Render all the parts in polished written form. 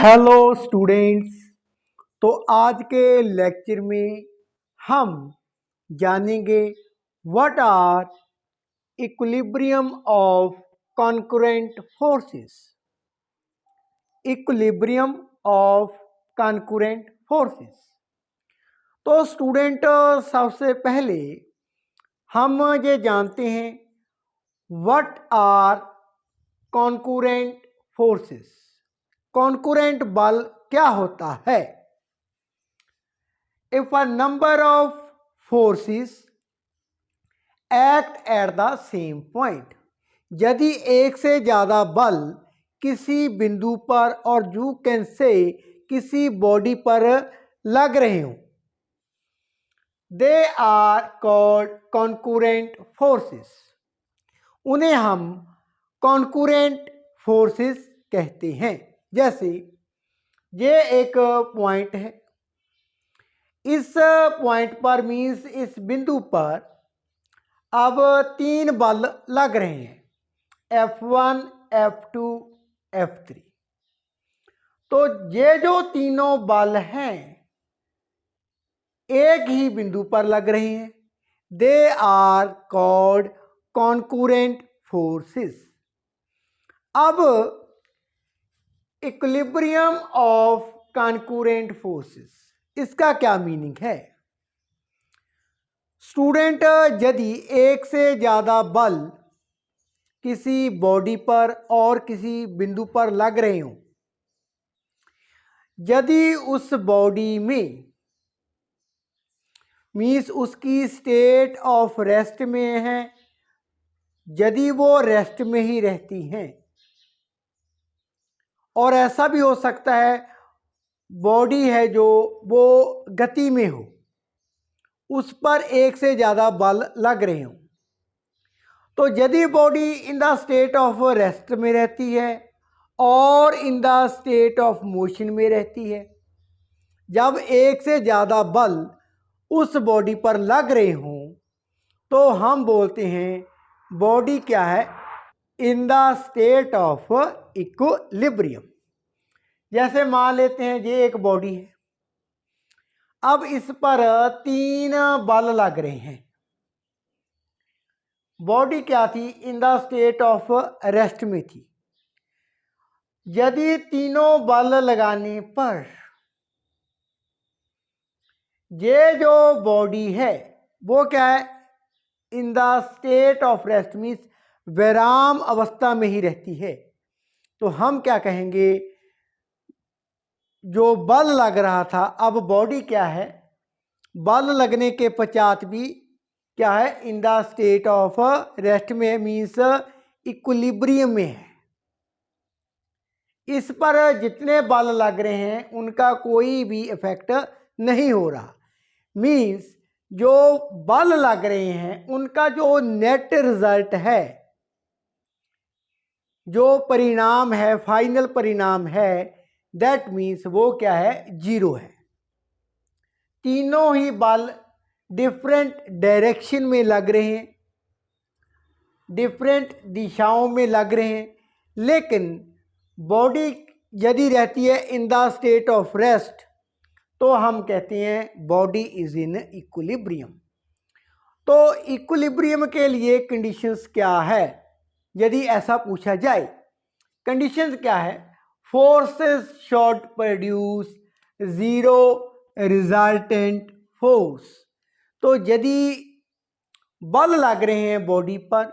Hello students. तो आज के लेक्चर में हम जानेंगे what are equilibrium of concurrent forces. Equilibrium of concurrent forces. तो स्टूडेंट सबसे पहले हम ये जानते हैं what are concurrent forces. Concurrent बल क्या होता है? If a number of forces act at the same point, यदि एक से ज़्यादा बल किसी बिंदु पर और यू कैन से किसी बॉडी पर लग रहे हों, they are called concurrent forces. उन्हें हम कॉन्करेंट फोर्सेस कहते हैं। जैसे ये एक पॉइंट है, इस पॉइंट पर मीन्स इस बिंदु पर अब 3 बल लग रहे हैं, F1, F2, F3। तो ये जो तीनों बल हैं एक ही बिंदु पर लग रहे हैं, they are called concurrent forces. अब इक्विलिब्रियम ऑफ कॉन्करेंट फोर्सेस, इसका क्या मीनिंग है? स्टूडेंट, यदि एक से ज़्यादा बल किसी बॉडी पर और किसी बिंदु पर लग रहे हों, यदि उस बॉडी में मीन्स उसकी स्टेट ऑफ रेस्ट में है, यदि वो रेस्ट में ही रहती हैं, और ऐसा भी हो सकता है बॉडी है जो वो गति में हो, उस पर एक से ज़्यादा बल लग रहे हों, तो यदि body in the state of rest में रहती है और in the state of motion में रहती है, जब एक से ज़्यादा बल उस बॉडी पर लग रहे हों तो हम बोलते हैं बॉडी क्या है? In the state of equilibrium. जैसे मान लेते हैं ये एक बॉडी है, अब इस पर 3 बल लग रहे हैं। बॉडी क्या थी? In the state of rest में थी। यदि तीनों बल लगाने पर ये जो बॉडी है वो क्या है? In the state of rest means विराम अवस्था में ही रहती है, तो हम क्या कहेंगे? जो बल लग रहा था, अब बॉडी क्या है? बल लगने के पश्चात भी क्या है? In the state of rest में मीन्स इक्विलिब्रियम में है। इस पर जितने बल लग रहे हैं उनका कोई भी इफेक्ट नहीं हो रहा। मीन्स जो बल लग रहे हैं उनका जो नेट रिजल्ट है, जो परिणाम है, फाइनल परिणाम है, दैट मीन्स वो क्या है? 0 है। तीनों ही बल डिफरेंट डायरेक्शन में लग रहे हैं, डिफरेंट दिशाओं में लग रहे हैं, लेकिन बॉडी यदि रहती है in the state of rest तो हम कहते हैं बॉडी इज इन इक्विलिब्रियम। तो इक्विलिब्रियम के लिए कंडीशंस क्या है? यदि ऐसा पूछा जाए, कंडीशंस क्या है? Forces shot produce 0 resultant force. तो यदि बल लग रहे हैं बॉडी पर,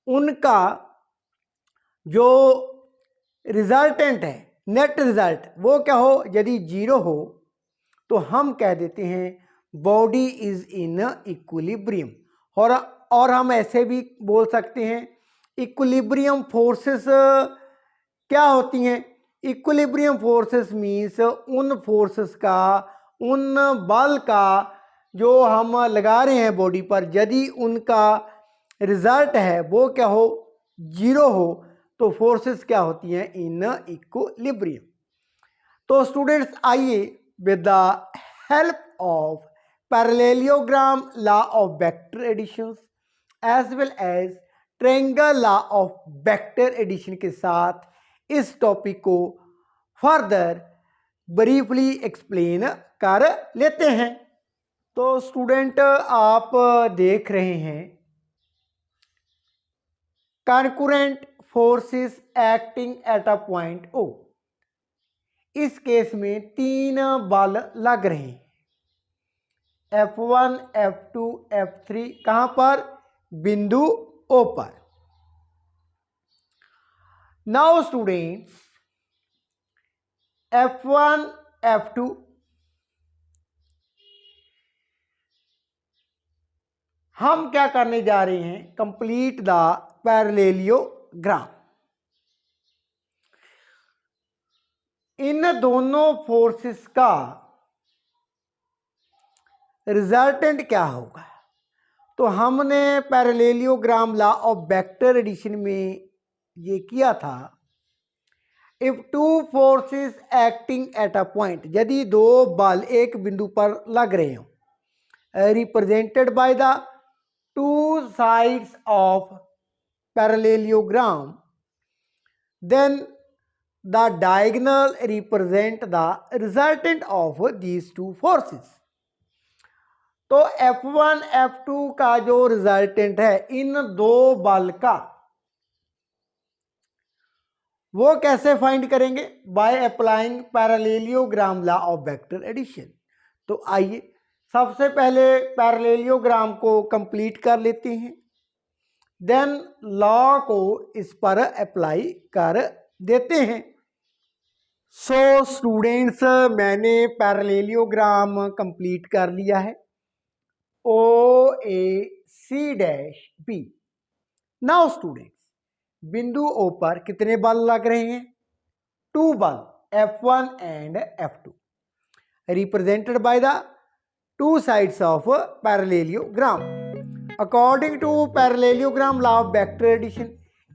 उनका जो रिजल्टेंट है, नेट रिजल्ट, वो क्या हो? यदि 0 हो तो हम कह देते हैं बॉडी इज इन इक्विलिब्रियम। और हम ऐसे भी बोल सकते हैं इक्विलिब्रियम फोर्सेस क्या होती हैं? इक्विलिब्रियम फोर्सेस मीन्स उन फोर्सेस का, उन बल का जो हम लगा रहे हैं बॉडी पर, यदि उनका रिजल्ट है वो क्या हो? 0 हो, तो फोर्सेस क्या होती हैं? In equilibrium. तो स्टूडेंट्स, आइए with the help of parallelogram law of vector additions as well as triangle law of vector addition के साथ इस टॉपिक को फर्दर ब्रीफली एक्सप्लेन कर लेते हैं। तो स्टूडेंट आप देख रहे हैं concurrent forces acting at a point O. इस केस में 3 बल लग रहे हैं, F1, F2, F3। कहां पर? बिंदु O पर। नाउ स्टूडेंट्स, F1, F2 हम क्या करने जा रहे हैं? Complete the parallelogram. इन दोनों फोर्सेस का रिजल्टेंट क्या होगा? तो हमने parallelogram law of vector addition में ये किया था, if two forces acting at a point, यदि दो बल एक बिंदु पर लग रहे हो, represented by the two sides of parallelogram, then the diagonal represent the resultant of these two forces. तो F1, F2 का जो रिजल्टेंट है इन दो बल का, वो कैसे फाइंड करेंगे? By applying parallelogram law of vector addition. तो आइए सबसे पहले पैरेललोग्राम को कंप्लीट कर लेते हैं, देन लॉ को इस पर अप्लाई कर देते हैं। सो स्टूडेंट्स, मैंने पैरेललोग्राम कंप्लीट कर लिया है, OAC-B। नाउ स्टूडेंट्स, बिंदु O पर कितने बल लग रहे हैं? 2 बल, F1 and F2, represented by the two sides of parallelogram. According to parallelogram law of vector addition,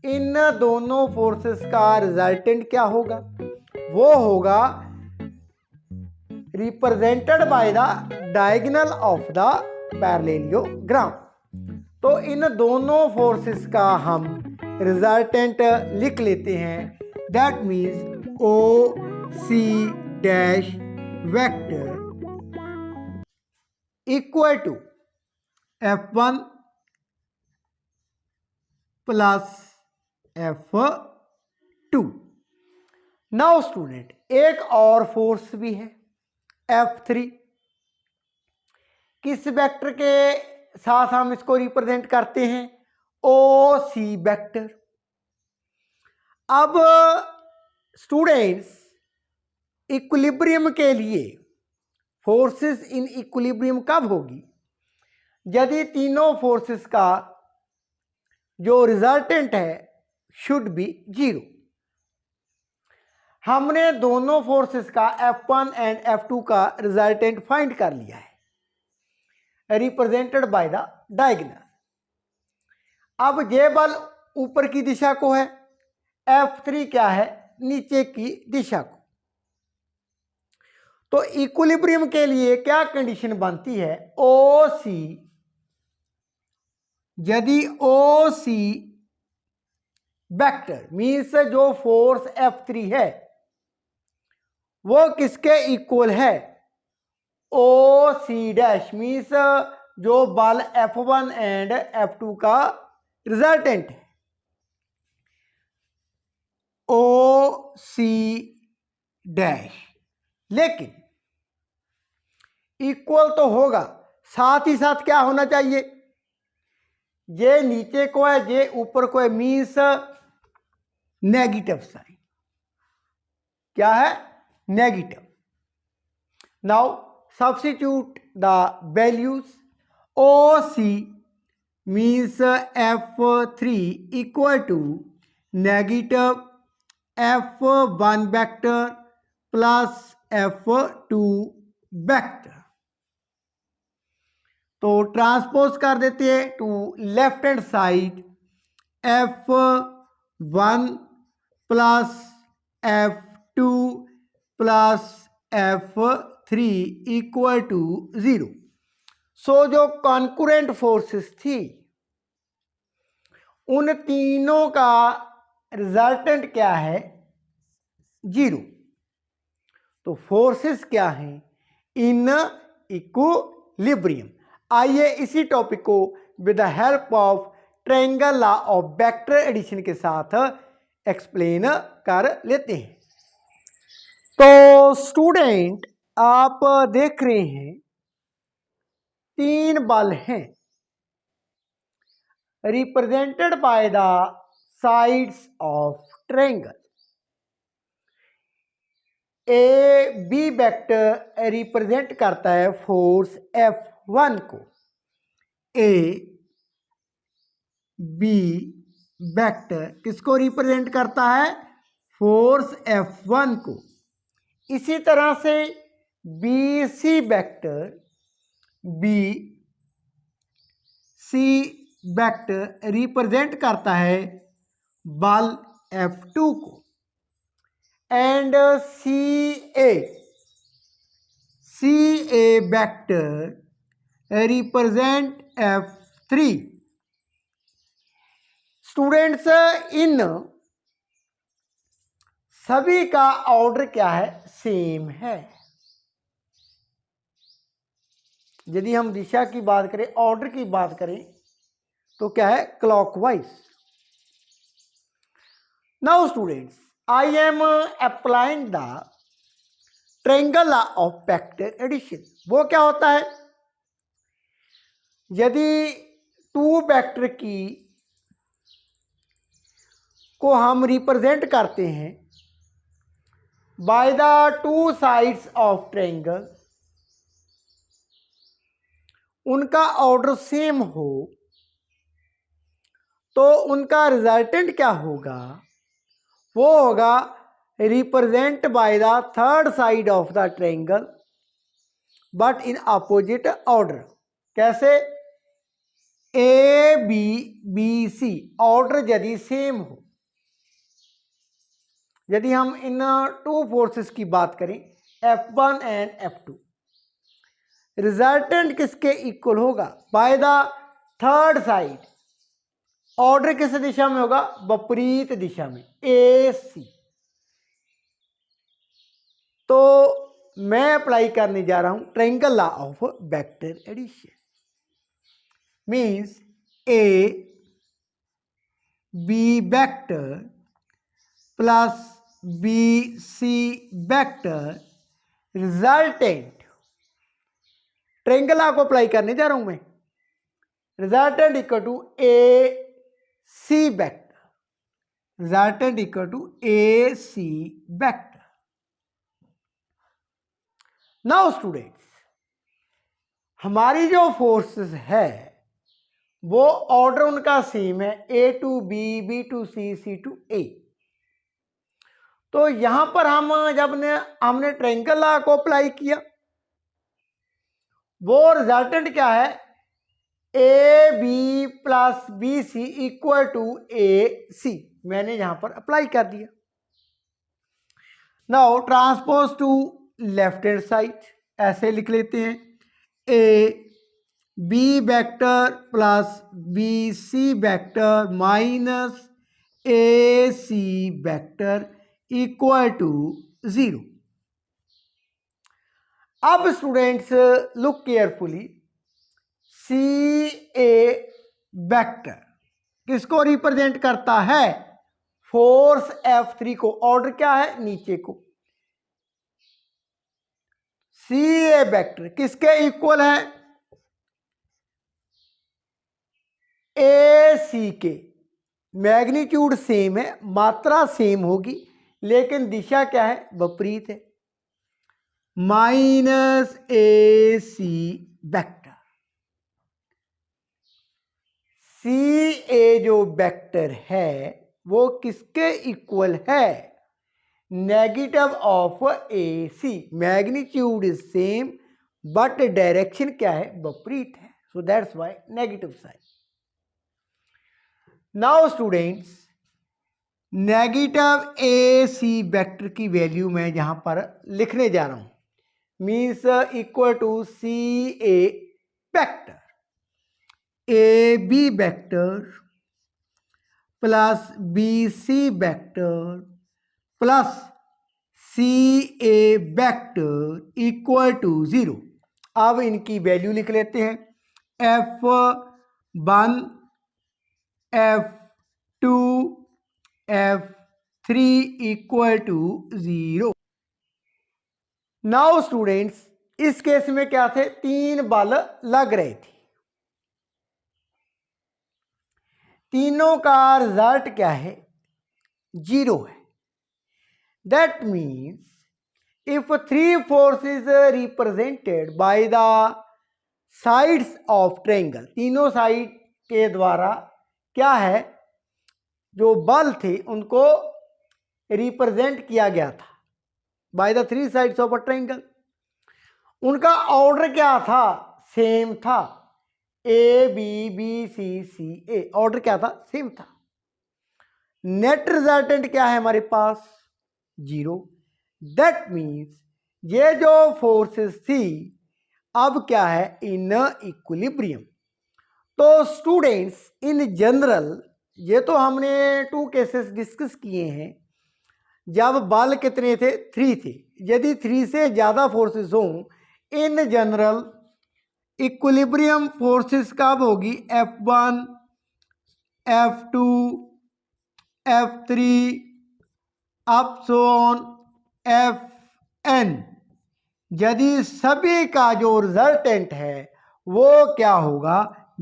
इन दोनों फोर्सेस का रिजल्टेंट क्या होगा? वो होगा represented by the diagonal of the parallelogram. तो इन दोनों फोर्सेस का हम रिजल्टेंट लिख लेते हैं, that means OC dash vector equal to F1 plus F2। Now student, एक और फोर्स भी है F3। किस वेक्टर के साथ हम इसको रिप्रेजेंट करते हैं? OC vector. अब स्टूडेंट्स, इक्विलिब्रियम के लिए फोर्सेस इन इक्विलिब्रियम कब होगी? यदि तीनों फोर्सेस का जो रिजल्टेंट है शुड बी 0। हमने दोनों फोर्सेस का F1 एंड F2 का रिजल्टेंट फाइंड कर लिया है, रिप्रेजेंटेड बाय द डायगोनल। अब ये बल ऊपर की दिशा को है, F3 क्या है? नीचे की दिशा को। तो इक्विलिब्रियम के लिए क्या कंडीशन बनती है? OC, यदि OC वेक्टर मीन्स जो फोर्स F3 है वो किसके इक्वल है? OC डैश मीन्स जो बल F1 एंड F2 का रिजल्टेंट है, OC डैश। लेकिन इक्वल तो होगा, साथ ही साथ क्या होना चाहिए? ये नीचे को है, ये ऊपर को है, मीन्स नेगेटिव साइन। क्या है? Negative. Now substitute the values. OC means F3 equal to negative F1 vector plus F2 vector. तो ट्रांसपोज कर देते हैं to left hand side, F1 plus F2 plus F3 equal to 0। So जो concurrent forces थी उन तीनों का resultant क्या है? 0। तो फोर्सेस क्या हैं? In equilibrium. आइए इसी टॉपिक को with the help of triangle law of vector addition के साथ एक्सप्लेन कर लेते हैं। तो स्टूडेंट, आप देख रहे हैं 3 बल हैं represented by the sides of triangle. A B vector represent करता है फोर्स F1 को, ए बी वेक्टर किसको रिप्रेजेंट करता है? फोर्स F1 को। इसी तरह से बी सी वेक्टर रिप्रेजेंट करता है बल F2 को। And C A vector represent F3। Students, इन सभी का ऑर्डर क्या है? सेम है। यदि हम दिशा की बात करें, ऑर्डर की बात करें, तो क्या है? Clockwise. Now students, I am applying the triangle law of vector addition. वो क्या होता है? यदि 2 वेक्टर की को हम रिप्रेजेंट करते हैं by the 2 sides of triangle, उनका ऑर्डर सेम हो, तो उनका रिजल्टेंट क्या होगा? वो होगा represent by the 3rd side of the triangle but in opposite order. कैसे? A B B C order यदि सेम हो, यदि हम इन 2 फोर्सेस की बात करें F1 एंड F2, रिजल्टेंट किसके इक्वल होगा? Bye the 3rd side. Order किस दिशा में होगा? विपरीत दिशा में, ए सी। तो मैं अप्लाई करने जा रहा हूं triangle law of vector addition. Means A B vector plus B C vector resultant, triangle law को अप्लाई करने जा रहा हूं मैं। Resultant equal to A C vector, resultant equal to A C vector. Now students, हमारी जो forces है वो ऑर्डर उनका सेम है, A to B, B to C, C to A. तो यहां पर हम जब हमने ट्रायंगल लॉ को अप्लाई किया, वो रिजल्टेंट क्या है? A B plus B C equal to A C. मैंने यहां पर अप्लाई कर दिया। Now transpose to left hand side, ऐसे लिख लेते हैं, A B vector plus B C vector minus A C vector equal to 0। अब students look carefully, C A vector किसको रिप्रेजेंट करता है? फोर्स F3 को। ऑर्डर क्या है? नीचे को। सी ए वेक्टर किसके इक्वल है? ए सी के। मैग्नीट्यूड सेम है, मात्रा सेम होगी, लेकिन दिशा क्या है? विपरीत है। Minus A C vector. सी ए जो वेक्टर है वो किसके इक्वल है? Negative of A C. Magnitude is same but direction क्या है? विपरीत है। So that's why negative sign. Now students, negative A C vector की वैल्यू मैं यहां पर लिखने जा रहा हूं। Means equal to C A vector, A B vector plus B C vector plus C A vector equal to 0। अब इनकी वैल्यू लिख लेते हैं, F1 F2 F3 equal to 0। Now students, इस केस में क्या थे, 3 बल लग रहे थे, तीनों का रिजल्ट क्या है, 0 है। That means if 3 forces represented by the sides of triangle, तीनों साइड के द्वारा क्या है, जो बल थे उनको रिप्रेजेंट किया गया था by the 3 sides of a triangle. उनका ऑर्डर क्या था, सेम था, A B B C C A, order क्या था, सेम था। नेट रिजल्टेंट क्या है हमारे पास, 0। दैट मीन्स ये जो फोर्सेस थी अब क्या है, इन इक्विलिब्रियम। तो स्टूडेंट्स इन जनरल ये तो हमने 2 केसेस डिस्कस किए हैं, जब बल कितने थे, 3 थे। यदि 3 से ज़्यादा फोर्सेस हों, इन जनरल इक्विलिब्रियम फोर्सेस कब होगी, F1 F2 F3 up so on Fn। यदि सभी का जो रिजल्टेंट है वो क्या होगा,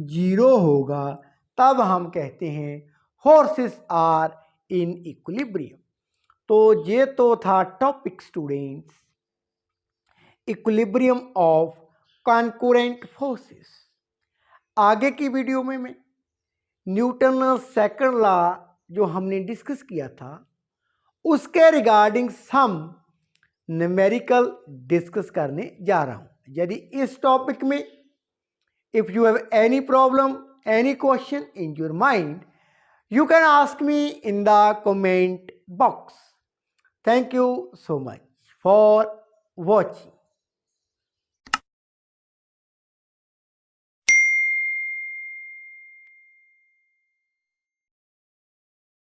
0 होगा, तब हम कहते हैं फोर्सेस आर इन इक्विलिब्रियम। तो ये तो था topic students, equilibrium of concurrent forces. आगे की वीडियो में मैं न्यूटन सेकंड लॉ जो हमने डिस्कस किया था उसके रिगार्डिंग सम न्यूमेरिकल डिस्कस करने जा रहा हूं। यदि इस टॉपिक में if you have any problem, any question in your mind, you can ask me in the comment box. Thank you so much for watching.